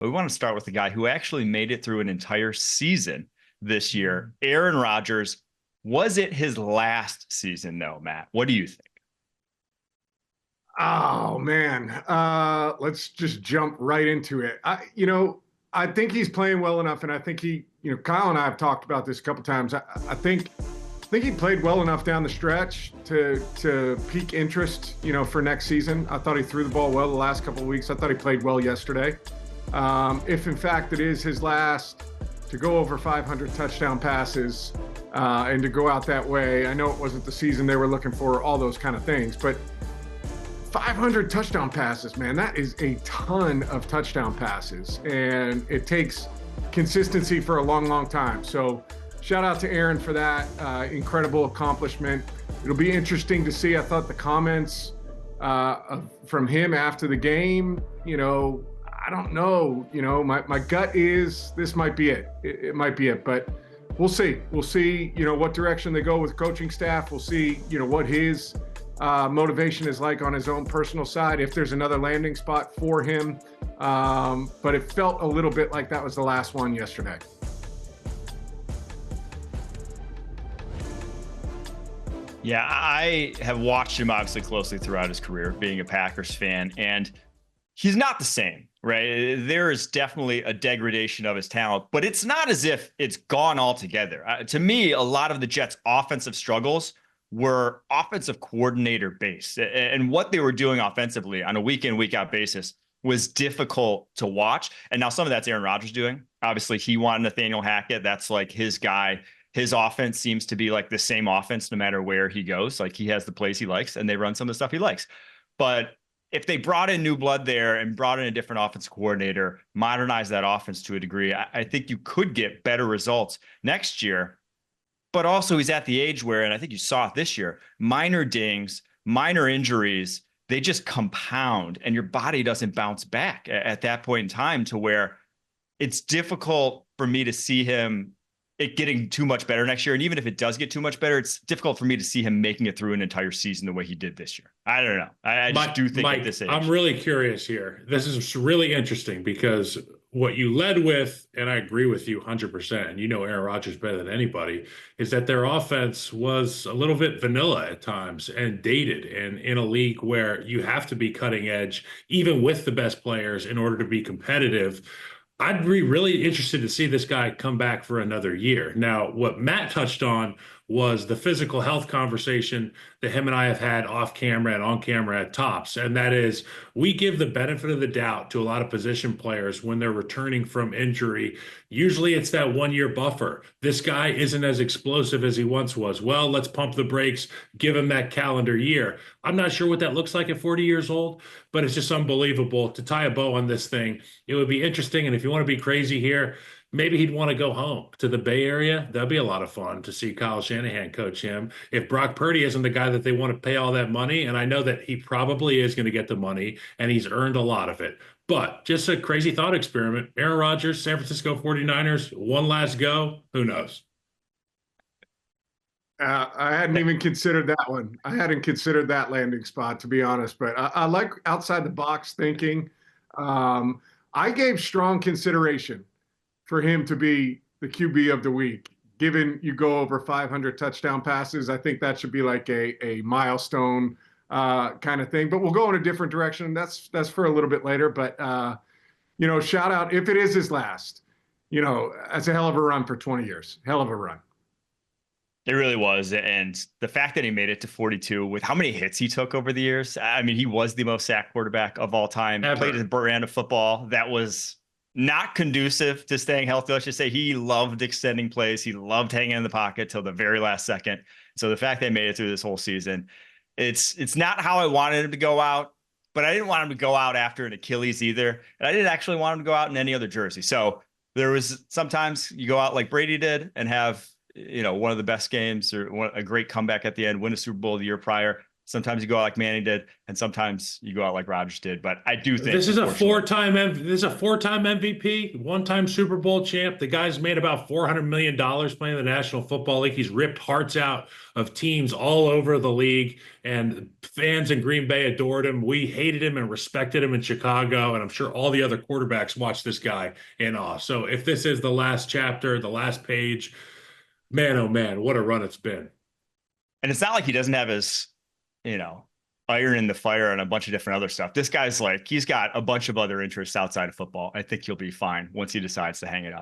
But we want to start with the guy who actually made it through an entire season this year, Aaron Rodgers. Was it his last season, though, Matt? What do you think? Oh man, let's just jump right into it. I think he's playing well enough, and I think Kyle and I have talked about this a couple times. I think he played well enough down the stretch to pique interest, for next season. I thought he threw the ball well the last couple of weeks. I thought he played well yesterday. If in fact it is his last to go over 500 touchdown passes and to go out that way, I know it wasn't the season they were looking for, all those kind of things, but 500 touchdown passes, man, that is a ton of touchdown passes, and it takes consistency for a long, long time. So shout out to Aaron for that incredible accomplishment. It'll be interesting to see. I thought the comments from him after the game, I don't know, my gut is this might be it. It might be it, but we'll see. We'll see, what direction they go with coaching staff. We'll see, what his motivation is like on his own personal side, if there's another landing spot for him. But it felt a little bit like that was the last one yesterday. Yeah, I have watched him obviously closely throughout his career, being a Packers fan, and he's not the same, right? There is definitely a degradation of his talent, but it's not as if it's gone altogether. To me, a lot of the Jets' offensive struggles were offensive coordinator based, and what they were doing offensively on a week in, week out basis was difficult to watch. And now some of that's Aaron Rodgers doing. Obviously, he wanted Nathaniel Hackett. That's like his guy. His offense seems to be like the same offense no matter where he goes. Like he has the plays he likes and they run some of the stuff he likes. But if they brought in new blood there and brought in a different offensive coordinator, modernize that offense to a degree, I think you could get better results next year. But also he's at the age where, and I think you saw it this year, minor dings, minor injuries, they just compound and your body doesn't bounce back at that point in time, to where it's difficult for me to see it getting too much better next year. And even if it does get too much better, it's difficult for me to see him making it through an entire season the way he did this year. I don't know. I just do think Mike, at this age. I'm really curious here. This is really interesting because what you led with, and I agree with you 100%, and Aaron Rodgers better than anybody, is that their offense was a little bit vanilla at times and dated, and in a league where you have to be cutting edge, even with the best players, in order to be competitive. I'd be really interested to see this guy come back for another year. Now, what Matt touched on was the physical health conversation that him and I have had off camera and on camera at Tops. And that is, we give the benefit of the doubt to a lot of position players when they're returning from injury. Usually it's that 1 year buffer. This guy isn't as explosive as he once was. Well, let's pump the brakes, give him that calendar year. I'm not sure what that looks like at 40 years old, but it's just unbelievable to tie a bow on this thing. It would be interesting. And if you want to be crazy here, maybe he'd want to go home to the Bay Area. That'd be a lot of fun to see Kyle Shanahan coach him. If Brock Purdy isn't the guy that they want to pay all that money, and I know that he probably is going to get the money, and he's earned a lot of it. But just a crazy thought experiment. Aaron Rodgers, San Francisco 49ers, one last go. Who knows? I hadn't even considered that one. I hadn't considered that landing spot, to be honest. But I like outside the box thinking. I gave strong consideration for him to be the QB of the week. Given you go over 500 touchdown passes, I think that should be like a milestone kind of thing. But we'll go in a different direction. That's for a little bit later. But shout out if it is his last. That's a hell of a run for 20 years. Hell of a run. It really was. And the fact that he made it to 42 with how many hits he took over the years. I mean, he was the most sacked quarterback of all time. Ever. Played a brand of football that was not conducive to staying healthy. Let's just say he loved extending plays. He loved hanging in the pocket till the very last second. So the fact they made it through this whole season, it's not how I wanted him to go out, but I didn't want him to go out after an Achilles either. And I didn't actually want him to go out in any other jersey. So there was sometimes you go out like Brady did and have, one of the best games or a great comeback at the end, win a Super Bowl the year prior. Sometimes you go out like Manning did, and sometimes you go out like Rodgers did. But I do think This is a unfortunately, four-time MVP, one-time Super Bowl champ. The guy's made about $400 million playing the National Football League. He's ripped hearts out of teams all over the league, and fans in Green Bay adored him. We hated him and respected him in Chicago, and I'm sure all the other quarterbacks watched this guy in awe. So if this is the last chapter, the last page, man, oh man, what a run it's been. and it's not like he doesn't have his, iron in the fire and a bunch of different other stuff. This guy's like, he's got a bunch of other interests outside of football. I think he'll be fine once he decides to hang it up.